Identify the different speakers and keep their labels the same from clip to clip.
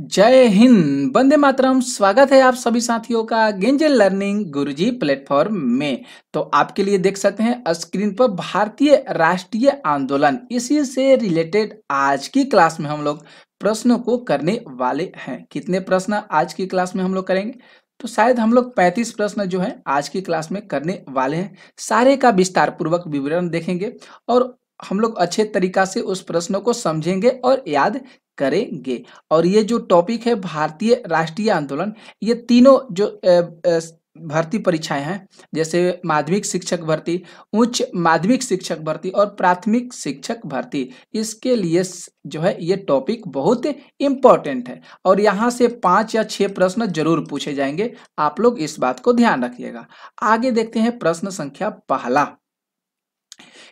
Speaker 1: जय हिंद, वंदे मातरम। स्वागत है आप सभी साथियों का गेंजल लर्निंग गुरुजी प्लेटफॉर्म में। तो आपके लिए देख सकते हैं स्क्रीन पर भारतीय राष्ट्रीय आंदोलन, इसी से रिलेटेड आज की क्लास में हम लोग प्रश्नों को करने वाले हैं। कितने प्रश्न आज की क्लास में हम लोग करेंगे? तो शायद हम लोग 35 प्रश्न जो है आज की क्लास में करने वाले हैं। सारे का विस्तार पूर्वक विवरण देखेंगे और हम लोग अच्छे तरीका से उस प्रश्नों को समझेंगे और याद करेंगे। और ये जो टॉपिक है भारतीय राष्ट्रीय आंदोलन, ये तीनों जो भर्ती परीक्षाएं हैं, जैसे माध्यमिक शिक्षक भर्ती, उच्च माध्यमिक शिक्षक भर्ती और प्राथमिक शिक्षक भर्ती, इसके लिए जो है ये टॉपिक बहुत इंपॉर्टेंट है और यहाँ से 5 या 6 प्रश्न जरूर पूछे जाएंगे। आप लोग इस बात को ध्यान रखिएगा। आगे देखते हैं प्रश्न संख्या पहला।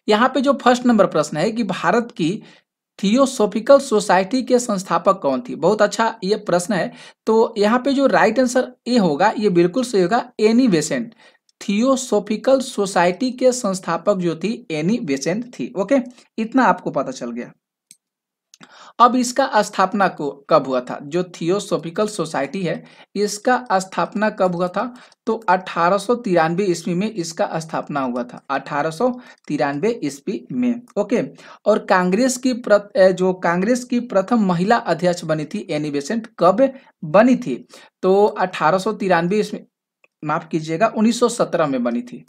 Speaker 1: यहाँ पे जो फर्स्ट नंबर प्रश्न है कि भारत की थियोसॉफिकल सोसाइटी के संस्थापक कौन थी? बहुत अच्छा ये प्रश्न है। तो यहाँ पे जो राइट आंसर ए होगा, ये बिल्कुल सही होगा, एनी बेसेंट। थियोसॉफिकल सोसाइटी के संस्थापक जो थी एनी बेसेंट थी। ओके, इतना आपको पता चल गया। अब इसका स्थापना को कब हुआ था? जो थियोसॉफिकल सोसाइटी है, इसका स्थापना कब हुआ था? तो 1893 ईस्वी में इसका स्थापना हुआ था, 1893 ईस्वी में। ओके, और जो कांग्रेस की प्रथम महिला अध्यक्ष बनी थी एनी बेसेंट, कब बनी थी? तो 1893 ईस्वी, माफ कीजिएगा, 1917 में बनी थी।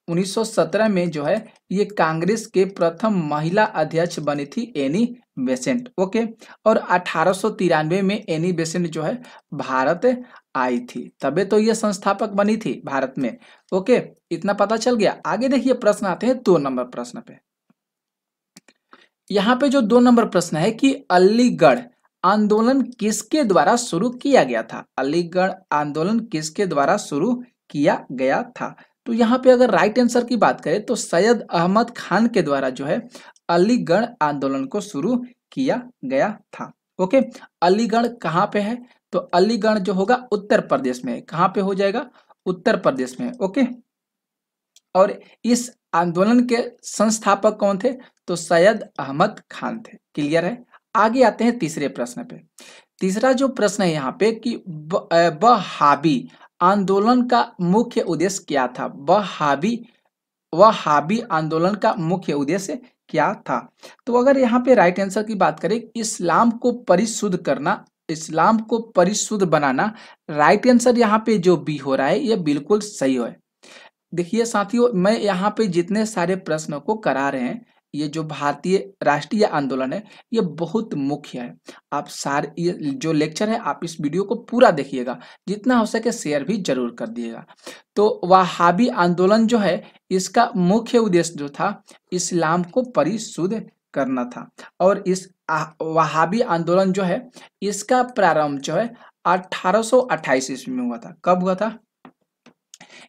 Speaker 1: 1917 में जो है ये कांग्रेस के प्रथम महिला अध्यक्ष बनी थी एनी बेसेंट। ओके, और 1893 में एनी बेसेंट जो है भारत आई थी, तबे तो ये संस्थापक बनी थी भारत में। ओके, इतना पता चल गया। आगे देखिए, प्रश्न आते हैं 2 नंबर प्रश्न पे। यहाँ पे जो 2 नंबर प्रश्न है कि अलीगढ़ आंदोलन किसके द्वारा शुरू किया गया था? अलीगढ़ आंदोलन किसके द्वारा शुरू किया गया था? तो यहाँ पे अगर राइट आंसर की बात करें तो सैयद अहमद खान के द्वारा जो है अलीगढ़ आंदोलन को शुरू किया गया था। ओके, अलीगढ़ कहाँ पे है? तो अलीगढ़ जो होगा उत्तर प्रदेश में है। कहाँ पे हो जाएगा? उत्तर प्रदेश में। ओके, और इस आंदोलन के संस्थापक कौन थे? तो सैयद अहमद खान थे। क्लियर है? आगे आते हैं तीसरे प्रश्न पे। तीसरा जो प्रश्न है यहाँ पे कि वहाबी आंदोलन का मुख्य उद्देश्य क्या था? वहाबी आंदोलन का मुख्य उद्देश्य क्या था? तो अगर यहाँ पे राइट आंसर की बात करें, इस्लाम को परिशुद्ध करना, इस्लाम को परिशुद्ध बनाना, राइट आंसर यहाँ पे जो बी हो रहा है ये बिल्कुल सही है। देखिए साथियों, मैं यहाँ पे जितने सारे प्रश्नों को करा रहे हैं, ये जो भारतीय राष्ट्रीय आंदोलन है ये बहुत मुख्य है। आप सारे ये जो लेक्चर है आप इस वीडियो को पूरा देखिएगा, जितना हो सके शेयर भी जरूर कर दिएगा। तो वहाबी आंदोलन जो है, इसका मुख्य उद्देश्य जो था इस्लाम को परिशुद्ध करना था। और इस वहाबी आंदोलन जो है, इसका प्रारंभ जो है 1828 ईस्वी में हुआ था। कब हुआ था?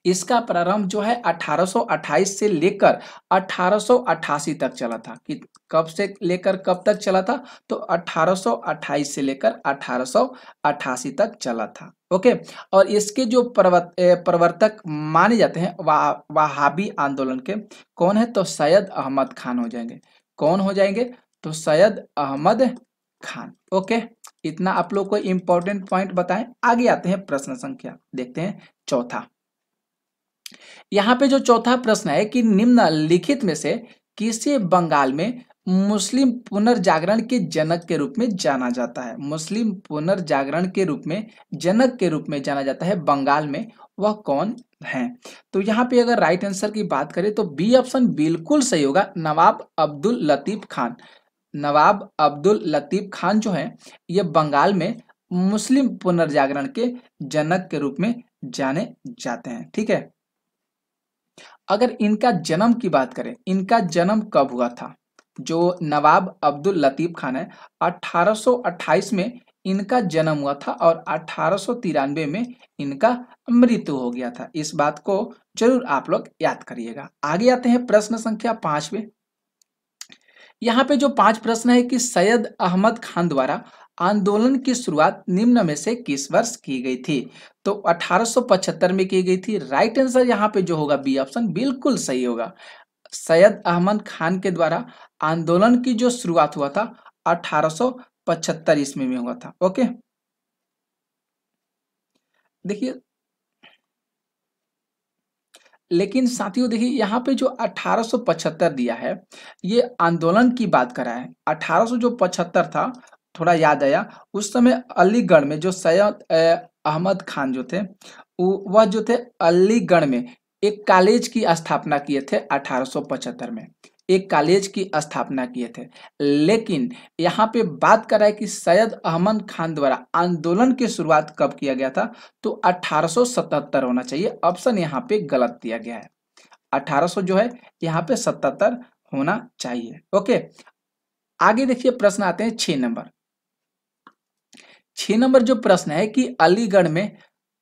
Speaker 1: इसका प्रारंभ जो है 1828 से लेकर 1888 तक चला था। कि कब से लेकर कब तक चला था? तो 1828 से लेकर 1888 तक चला था। ओके, और इसके जो प्रवर्तक माने जाते हैं वहाबी आंदोलन के, कौन है? तो सैयद अहमद खान हो जाएंगे। कौन हो जाएंगे? तो सैयद अहमद खान। ओके, इतना आप लोग को इंपॉर्टेंट पॉइंट बताएं। आगे आते हैं प्रश्न संख्या, देखते हैं चौथा। यहाँ पे जो चौथा प्रश्न है कि निम्नलिखित में से किसे बंगाल में मुस्लिम पुनर्जागरण के जनक के रूप में जाना जाता है? मुस्लिम पुनर्जागरण के रूप में जनक के रूप में जाना जाता है बंगाल में, वह कौन है? तो यहाँ पे अगर राइट आंसर की बात करें तो बी ऑप्शन बिल्कुल सही होगा, नवाब अब्दुल लतीफ खान। नवाब अब्दुल लतीफ खान जो है ये बंगाल में मुस्लिम पुनर्जागरण के जनक के रूप में जाने जाते हैं। ठीक है, अगर इनका जन्म की बात करें, इनका जन्म कब हुआ था? जो नवाब अब्दुल लतीफ खान है, 1828 में इनका जन्म हुआ था और 1893 में इनका मृत्यु हो गया था। इस बात को जरूर आप लोग याद करिएगा। आगे आते हैं प्रश्न संख्या 5 में। यहाँ पे जो 5 प्रश्न है कि सैयद अहमद खान द्वारा आंदोलन की शुरुआत निम्न में से किस वर्ष की गई थी? तो 1875 में की गई थी। राइट आंसर यहाँ पे जो होगा बी ऑप्शन बिल्कुल सही होगा। सैयद अहमद खान के द्वारा आंदोलन की जो शुरुआत हुआ था 1875 ईस्वी में हुआ था। ओके, देखिए, लेकिन साथियों देखिए यहाँ पे जो 1875 दिया है, ये आंदोलन की बात कर रहा है। 1875 था, थोड़ा याद आया, उस समय अलीगढ़ में जो सैयद अहमद खान जो थे, वह जो थे अलीगढ़ में एक कॉलेज की स्थापना किए थे 1875 में, एक कॉलेज की स्थापना किए थे। लेकिन यहाँ पे बात कर रहा है कि सैयद अहमद खान द्वारा आंदोलन की शुरुआत कब किया गया था, तो 1877 होना चाहिए। ऑप्शन यहाँ पे गलत दिया गया है, 1800 जो है यहाँ पे 77 होना चाहिए। ओके, आगे देखिए प्रश्न आते हैं 6 नंबर। 6 नंबर जो प्रश्न है कि अलीगढ़ में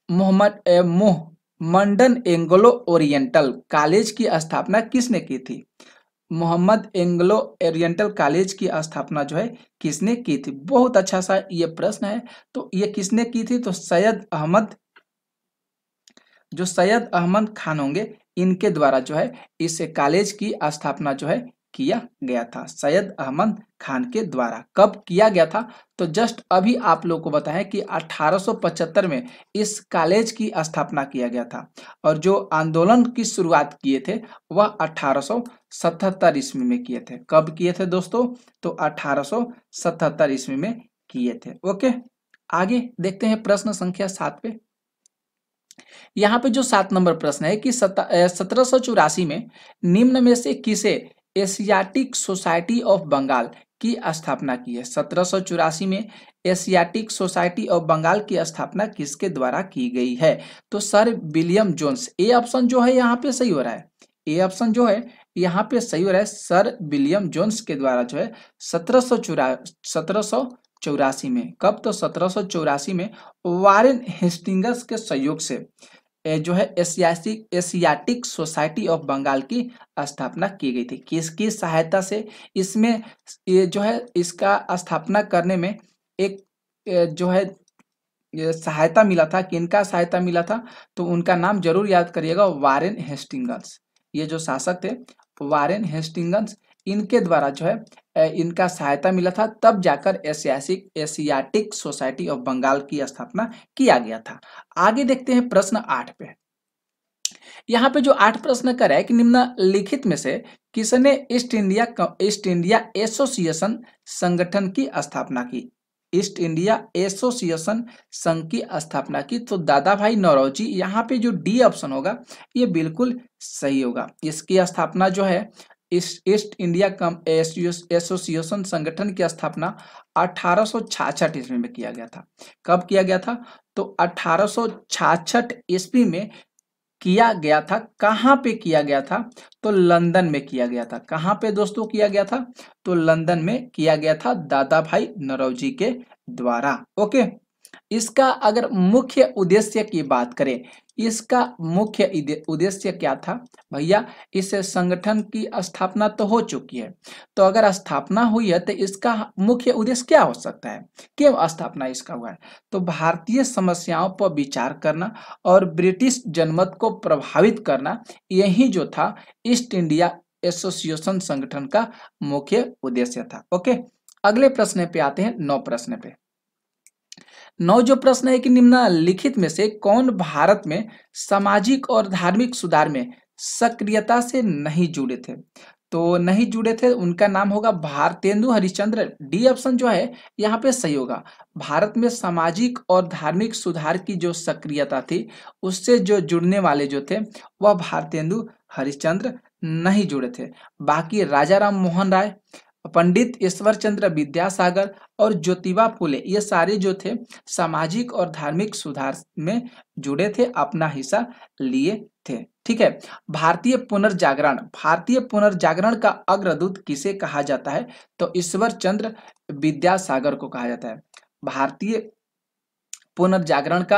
Speaker 1: मोहम्मदन एंग्लो ओरिएंटल कॉलेज की स्थापना किसने की थी? मोहम्मद एंग्लो ओरिएंटल कॉलेज की स्थापना जो है किसने की थी? बहुत अच्छा सा ये प्रश्न है। तो ये किसने की थी? तो सैयद अहमद खान होंगे, इनके द्वारा जो है इस कॉलेज की स्थापना जो है किया गया था, सैयद अहमद खान के द्वारा। कब किया गया था? तो जस्ट अभी आप लोग को बताया कि 1875 में इस कॉलेज की स्थापना किया गया था, और जो आंदोलन की शुरुआत किए थे वह 1877 ईस्वी में किए थे। कब किए थे दोस्तों? तो 1877 ईस्वी में किए थे। ओके, आगे देखते हैं प्रश्न संख्या 7 पे। यहाँ पे जो 7 नंबर प्रश्न है कि 1784 में निम्न में से किसे एशियाटिक सोसाइटी ऑफ बंगाल की स्थापना की है? 1784 में एशियाटिक सोसाइटी ऑफ बंगाल की स्थापना किसके द्वारा की गई है? तो sir William Jones. A option जो है यहाँ पे सही हो रहा है, ए ऑप्शन जो है यहाँ पे सही हो रहा है, सर विलियम जोन्स के द्वारा जो है 1784 में। कब? तो 1784 में वारेन हेस्टिंग्स के सहयोग से जो है एशियाटिक सोसाइटी ऑफ बंगाल की स्थापना की गई थी। किसकी सहायता से? इसमें ये जो है इसका स्थापना करने में एक जो है ये सहायता मिला था। किनका सहायता मिला था? तो उनका नाम जरूर याद करिएगा, वारेन हेस्टिंग्स। ये जो शासक थे वारेन हेस्टिंग्स, इनके द्वारा जो है इनका सहायता मिला था, तब जाकर एशियाटिक सोसाइटी ऑफ बंगाल की स्थापना किया गया था। आगे देखते हैं प्रश्न 8 पे। यहाँ पे जो 8 प्रश्न कर रहा है कि निम्नलिखित में से किसने ईस्ट इंडिया एसोसिएशन संगठन की स्थापना की? ईस्ट इंडिया एसोसिएशन संघ की स्थापना की? तो दादा भाई नौरोजी। यहाँ पे जो डी ऑप्शन होगा ये बिल्कुल सही होगा। इसकी स्थापना जो है ईस्ट इंडिया एसोसिएशन संगठन की स्थापना 1866 ईस्वी में किया गया था। कब किया गया था? तो 1866 ईस्वी में किया गया था। कहाँ पे किया गया था? तो लंदन में किया गया था। कहाँ पे दोस्तों किया गया था? तो लंदन में किया गया था दादा भाई नौरोजी के द्वारा। ओके, इसका अगर मुख्य उद्देश्य की बात करें, इसका मुख्य उद्देश्य क्या था भैया? इस संगठन की स्थापना तो हो चुकी है, तो अगर स्थापना हुई है तो इसका मुख्य उद्देश्य क्या हो सकता है? क्यों स्थापना इसका हुआ है? तो भारतीय समस्याओं पर विचार करना और ब्रिटिश जनमत को प्रभावित करना, यही जो था ईस्ट इंडिया एसोसिएशन संगठन का मुख्य उद्देश्य था। ओके, अगले प्रश्न पे आते हैं, 9 प्रश्न पे। 9 जो प्रश्न है कि निम्नलिखित में से कौन भारत में सामाजिक और धार्मिक सुधार में सक्रियता से नहीं जुड़े थे? तो नहीं जुड़े थे, उनका नाम होगा भारतेंदु हरिश्चंद्र। डी ऑप्शन जो है यहाँ पे सही होगा। भारत में सामाजिक और धार्मिक सुधार की जो सक्रियता थी, उससे जो जुड़ने वाले जो थे वह भारतेंदु हरिश्चंद्र नहीं जुड़े थे। बाकी राजा राम मोहन राय, पंडित ईश्वर चंद्र विद्यासागर और ज्योतिबा फुले, ये सारे जो थे सामाजिक और धार्मिक सुधार में जुड़े थे, अपना हिस्सा लिए थे। ठीक है, भारतीय पुनर्जागरण का अग्रदूत किसे कहा जाता है? तो ईश्वर चंद्र विद्यासागर को कहा जाता है। भारतीय पुनर्जागरण का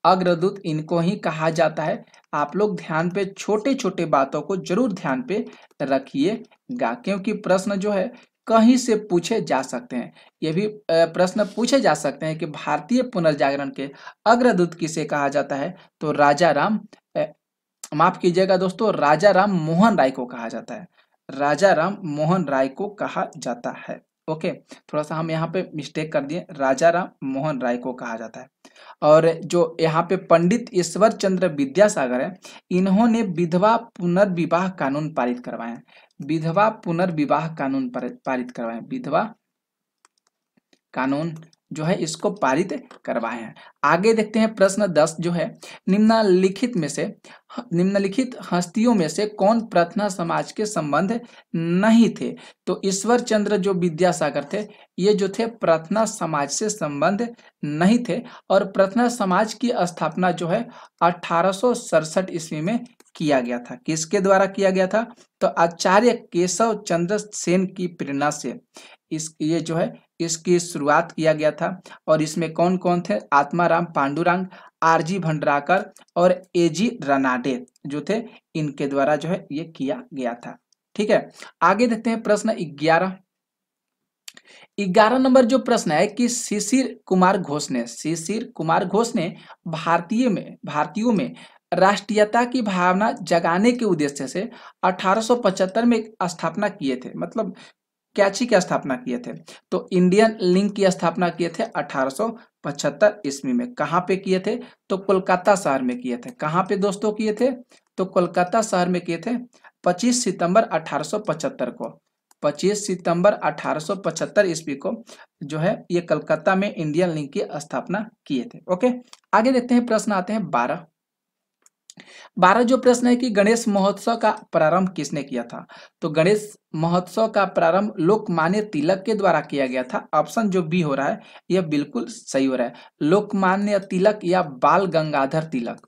Speaker 1: अग्रदूत इनको ही कहा जाता है। आप लोग ध्यान पे छोटे छोटे बातों को जरूर ध्यान पे रखिएगा, क्योंकि प्रश्न जो है कहीं से पूछे जा सकते हैं। ये भी प्रश्न पूछे जा सकते हैं कि भारतीय पुनर्जागरण के अग्रदूत किसे कहा जाता है? तो माफ कीजिएगा दोस्तों, राजा राम मोहन राय को कहा जाता है। राजा राम मोहन राय को कहा जाता है। ओके, थोड़ा सा हम यहाँ पे मिस्टेक कर दिए, राजा राम मोहन राय को कहा जाता है। और जो यहाँ पे पंडित ईश्वर चंद्र विद्यासागर है, इन्होंने विधवा पुनर्विवाह कानून पारित करवाए हैं। विधवा पुनर्विवाह कानून पारित करवाए हैं, विधवा कानून जो है इसको पारित करवाए हैं। आगे देखते हैं प्रश्न 10 जो है, निम्नलिखित हस्तियों में से कौन प्रार्थना समाज के संबंध नहीं थे? तो ईश्वर चंद्र जो विद्यासागर थे, ये जो थे प्रार्थना समाज से संबंध नहीं थे। और प्रार्थना समाज की स्थापना जो है 1867 ईस्वी में किया गया था। किसके द्वारा किया गया था? तो आचार्य केशव चंद्र सेन की प्रेरणा से ये जो है इसकी शुरुआत किया गया था। और इसमें कौन कौन थे? आत्माराम पांडुरंग, आरजी भंडारकर और एजी रनाडे जो थे, इनके द्वारा जो है ये किया गया था। ठीक है, आगे देखते हैं प्रश्न 11 नंबर जो प्रश्न है कि शिशिर कुमार घोष ने भारतीयों में राष्ट्रीयता की भावना जगाने के उद्देश्य से 1875 में स्थापना किए थे। मतलब कैची की स्थापना किए थे? तो इंडियन लिंक की स्थापना किए थे 1875 ईस्वी में। कहाँ पे किए थे? तो कोलकाता शहर में किए थे। कहाँ पे दोस्तों किए थे? तो कोलकाता शहर में किए थे 25 सितंबर 1875 को। 25 सितंबर 1875 ईस्वी को जो है ये कलकत्ता में इंडियन लिंक की स्थापना किए थे। ओके, आगे देखते हैं प्रश्न आते हैं 12 जो प्रश्न है कि गणेश महोत्सव का प्रारंभ किसने किया था? तो गणेश महोत्सव का प्रारंभ लोकमान्य तिलक के द्वारा किया गया था। ऑप्शन जो बी हो रहा है यह बिल्कुल सही हो रहा है, लोकमान्य तिलक या बाल गंगाधर तिलक।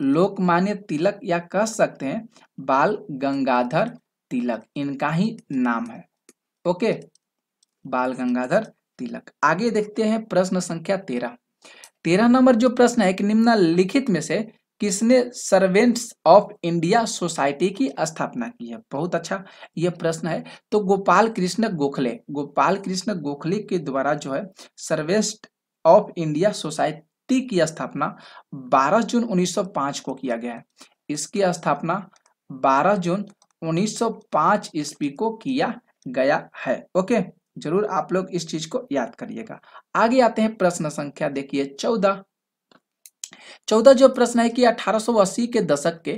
Speaker 1: लोकमान्य तिलक या कह सकते हैं बाल गंगाधर तिलक, इनका ही नाम है। ओके, बाल गंगाधर तिलक। आगे देखते हैं प्रश्न संख्या 13 नंबर जो प्रश्न है कि निम्नलिखित में से किसने सर्वेंट्स ऑफ इंडिया सोसाइटी की स्थापना की है? बहुत अच्छा यह प्रश्न है। तो गोपाल कृष्ण गोखले के द्वारा जो है सर्वेंट्स ऑफ इंडिया सोसाइटी की स्थापना 12 जून 1905 को किया गया है। इसकी स्थापना 12 जून 1905 ईस्वी को किया गया है। ओके, जरूर आप लोग इस चीज को याद करिएगा। आगे आते हैं प्रश्न संख्या देखिए 14 जो प्रश्न है कि 1880 के दशक के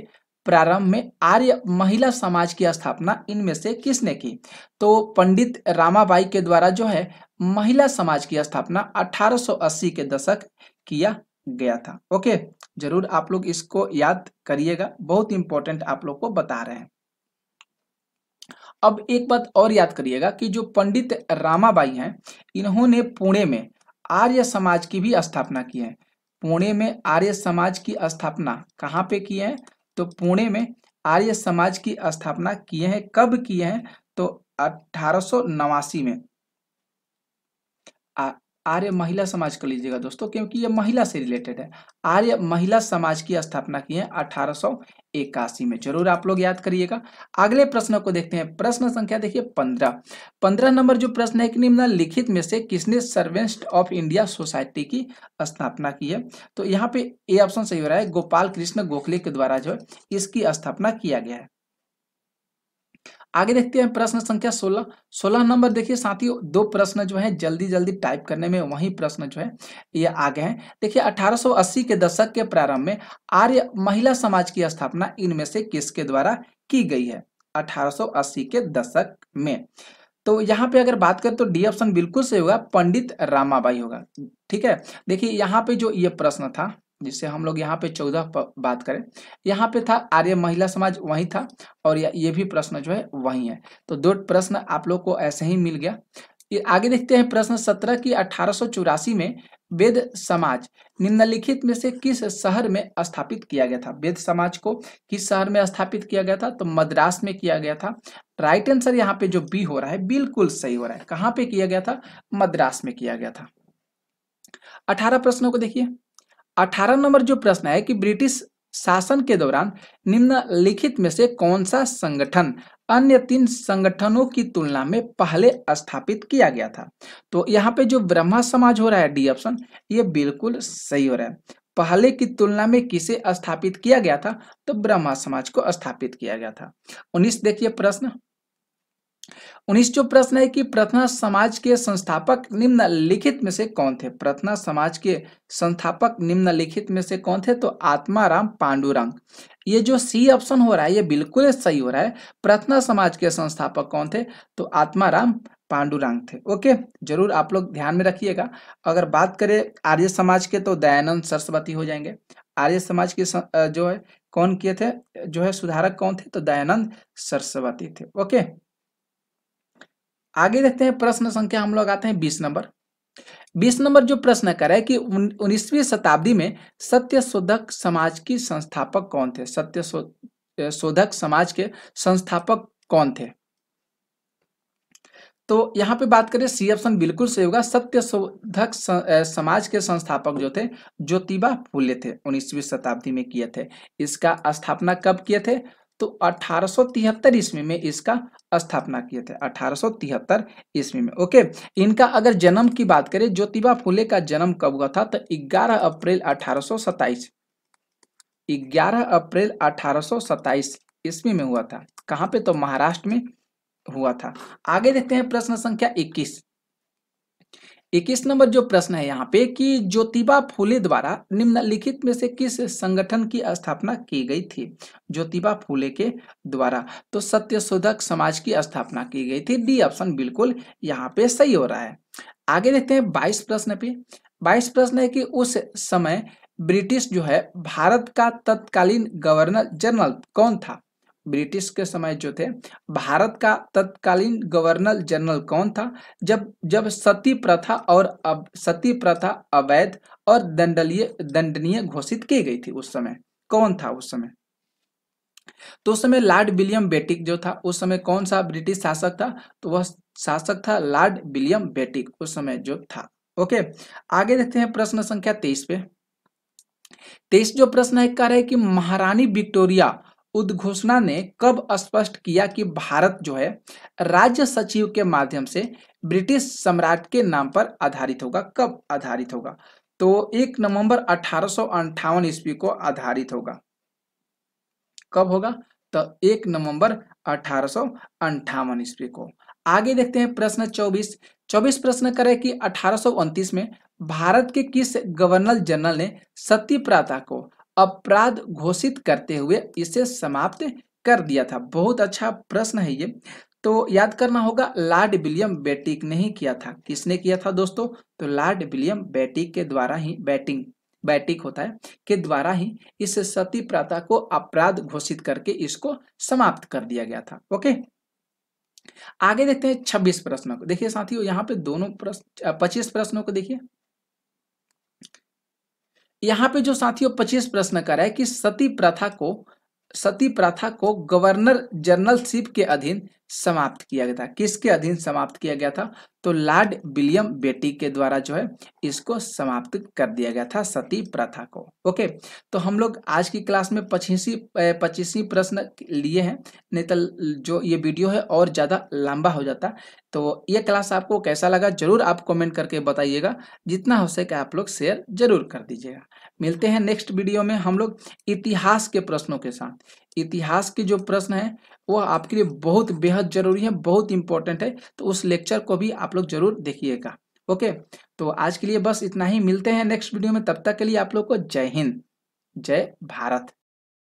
Speaker 1: प्रारंभ में आर्य महिला समाज की स्थापना इनमें से किसने की? तो पंडित रामाबाई के द्वारा जो है महिला समाज की स्थापना 1880 के दशक किया गया था। ओके, जरूर आप लोग इसको याद करिएगा, बहुत इंपॉर्टेंट आप लोग को बता रहे हैं। अब एक बात और याद करिएगा कि जो पंडित रामाबाई हैं, इन्होंने पुणे में आर्य समाज की भी स्थापना की है। पुणे में आर्य समाज की स्थापना कहाँ पे किए हैं? तो पुणे में आर्य समाज की स्थापना किए हैं। कब किए हैं? तो 1889 में। आर्य महिला समाज कर लीजिएगा दोस्तों, क्योंकि ये महिला से रिलेटेड है। आर्य महिला समाज की स्थापना की है 1881 में। जरूर आप लोग याद करिएगा। अगले प्रश्न को देखते हैं, प्रश्न संख्या देखिए 15 नंबर जो प्रश्न है कि निम्नलिखित में से किसने सर्वेंट्स ऑफ इंडिया सोसाइटी की स्थापना की है? तो यहाँ पे ए ऑप्शन सही हो रहा है, गोपाल कृष्ण गोखले के द्वारा जो है इसकी स्थापना किया गया है। आगे देखते हैं प्रश्न संख्या 16 नंबर देखिए साथियों, दो प्रश्न जो है जल्दी जल्दी टाइप करने में वही प्रश्न जो है ये आगे हैं। देखिए 1880 के दशक के प्रारंभ में आर्य महिला समाज की स्थापना इनमें से किसके द्वारा की गई है? 1880 के दशक में। तो यहाँ पे अगर बात करें तो डी ऑप्शन बिल्कुल सही होगा, पंडित रामाबाई होगा। ठीक है, देखिए यहाँ पे जो ये प्रश्न था जिससे हम लोग यहाँ पे 14 बात करें, यहाँ पे था आर्य महिला समाज वही था, और ये भी प्रश्न जो है वही है। तो दो प्रश्न आप लोग को ऐसे ही मिल गया। ये आगे देखते हैं प्रश्न 17 की 1884 में वेद समाज निम्नलिखित में से किस शहर में स्थापित किया गया था? वेद समाज को किस शहर में स्थापित किया गया था? तो मद्रास में किया गया था। राइट आंसर यहाँ पे जो बी हो रहा है बिल्कुल सही हो रहा है। कहाँ पे किया गया था? मद्रास में किया गया था। 18 प्रश्नों को देखिए। 18 नंबर जो प्रश्न है कि ब्रिटिश शासन के दौरान निम्नलिखित में से कौन सा संगठन अन्य 3 संगठनों की तुलना में पहले स्थापित किया गया था? तो यहाँ पे जो ब्रह्मा समाज हो रहा है डी ऑप्शन, ये बिल्कुल सही हो रहा है। पहले की तुलना में किसे स्थापित किया गया था? तो ब्रह्मा समाज को स्थापित किया गया था। 19 देखिए प्रश्न 19 जो प्रश्न है कि प्रार्थना समाज के संस्थापक निम्नलिखित में से कौन थे? प्रार्थना समाज के संस्थापक निम्नलिखित में से कौन थे? तो आत्माराम पांडुरंग। ये जो सी ऑप्शन हो रहा है ये बिल्कुल सही हो रहा है। प्रार्थना समाज के संस्थापक कौन थे? तो आत्माराम पांडुरंग थे। ओके, जरूर आप लोग ध्यान में रखिएगा। अगर बात करें आर्य समाज के तो दयानंद सरस्वती हो जाएंगे। आर्य समाज के जो है कौन किए थे, जो है सुधारक कौन थे? तो दयानंद सरस्वती थे। ओके, आगे देखते हैं प्रश्न संख्या हम लोग आते हैं 20 नंबर। 20 नंबर जो प्रश्न कर रहा है कि 19वीं शताब्दी में सत्य शोधक समाज की संस्थापक कौन थे? सत्य शोधक समाज के संस्थापक कौन थे? तो यहाँ पे बात करें सी ऑप्शन बिल्कुल सही होगा। सत्य शोधक समाज के संस्थापक जो थे ज्योतिबा फूले थे, 19वीं शताब्दी में किए थे। इसका स्थापना कब किए थे? तो 1873 ईस्वी में इसका स्थापना किए थे, 1873 ईस्वी में। ओके, इनका अगर जन्म की बात करें, ज्योतिबा फूले का जन्म कब हुआ था? तो 11 अप्रैल 1827, 11 अप्रैल 1827 ईस्वी में हुआ था। कहाँ पे? तो महाराष्ट्र में हुआ था। आगे देखते हैं प्रश्न संख्या 21। 21 नंबर जो प्रश्न है यहाँ पे कि ज्योतिबा फूले द्वारा निम्नलिखित में से किस संगठन की स्थापना की गई थी? ज्योतिबा फूले के द्वारा तो सत्य शोधक समाज की स्थापना की गई थी। डी ऑप्शन बिल्कुल यहाँ पे सही हो रहा है। आगे देखते हैं 22 प्रश्न पे। 22 प्रश्न है कि उस समय ब्रिटिश जो है भारत का तत्कालीन गवर्नर जनरल कौन था? ब्रिटिश के समय जो थे भारत का तत्कालीन गवर्नर जनरल कौन था जब जब सती प्रथा और अब सती प्रथा अवैध और दंडनीय घोषित की गई थी? उस समय कौन था उस समय? तो उस समय लॉर्ड विलियम बेटिक जो था, उस समय कौन सा ब्रिटिश शासक था? तो वह शासक था लॉर्ड विलियम बेटिक उस समय जो था। ओके, आगे देखते हैं प्रश्न संख्या 23 पे। 23 जो प्रश्न है कह रहा है कि महारानी विक्टोरिया उद्घोषणा ने कब स्पष्ट किया कि भारत जो है राज्य सचिव के माध्यम से ब्रिटिश सम्राट के नाम पर आधारित होगा? कब आधारित होगा? तो 1 नवंबर 1858 ईस्वी को आधारित होगा। कब होगा? तो 1 नवंबर 1858 ईस्वी को। आगे देखते हैं प्रश्न 24। 24 प्रश्न करें कि 1829 में भारत के किस गवर्नर जनरल ने सती प्रथा को अपराध घोषित करते हुए इसे समाप्त कर दिया था? बहुत अच्छा प्रश्न है ये। तो याद करना होगा लॉर्ड विलियम बेटिक ने ही किया था। किसने किया था दोस्तों? तो लॉर्ड विलियम बेटिक के द्वारा ही, बैटिक होता है, के द्वारा ही इस सती प्रथा को अपराध घोषित करके इसको समाप्त कर दिया गया था। ओके, आगे देखते हैं 26 प्रश्नों को। देखिए साथियों यहाँ पे दोनों प्रश्न 25 प्रश्नों को देखिए। यहाँ पे जो साथियों 25 प्रश्न कर रहा है कि सती प्रथा को गवर्नर जनरलशिप के अधीन समाप्त किया गया था। किसके अधीन समाप्त किया गया था? तो लॉर्ड विलियम बेटिक के द्वारा जो है इसको समाप्त कर दिया गया था सती प्रथा को। ओके, तो हम लोग आज की क्लास में 25 प्रश्न लिए हैं, नहीं तो जो ये वीडियो है और ज्यादा लंबा हो जाता। तो ये क्लास आपको कैसा लगा जरूर आप कमेंट करके बताइएगा। जितना हो सके आप लोग शेयर जरूर कर दीजिएगा। मिलते हैं नेक्स्ट वीडियो में हम लोग इतिहास के प्रश्नों के साथ। इतिहास के जो प्रश्न है वो आपके लिए बहुत बेहद जरूरी है, बहुत इंपॉर्टेंट है, तो उस लेक्चर को भी आप लोग जरूर देखिएगा। ओके, तो आज के लिए बस इतना ही। मिलते हैं नेक्स्ट वीडियो में, तब तक के लिए आप लोग को जय हिंद, जय भारत।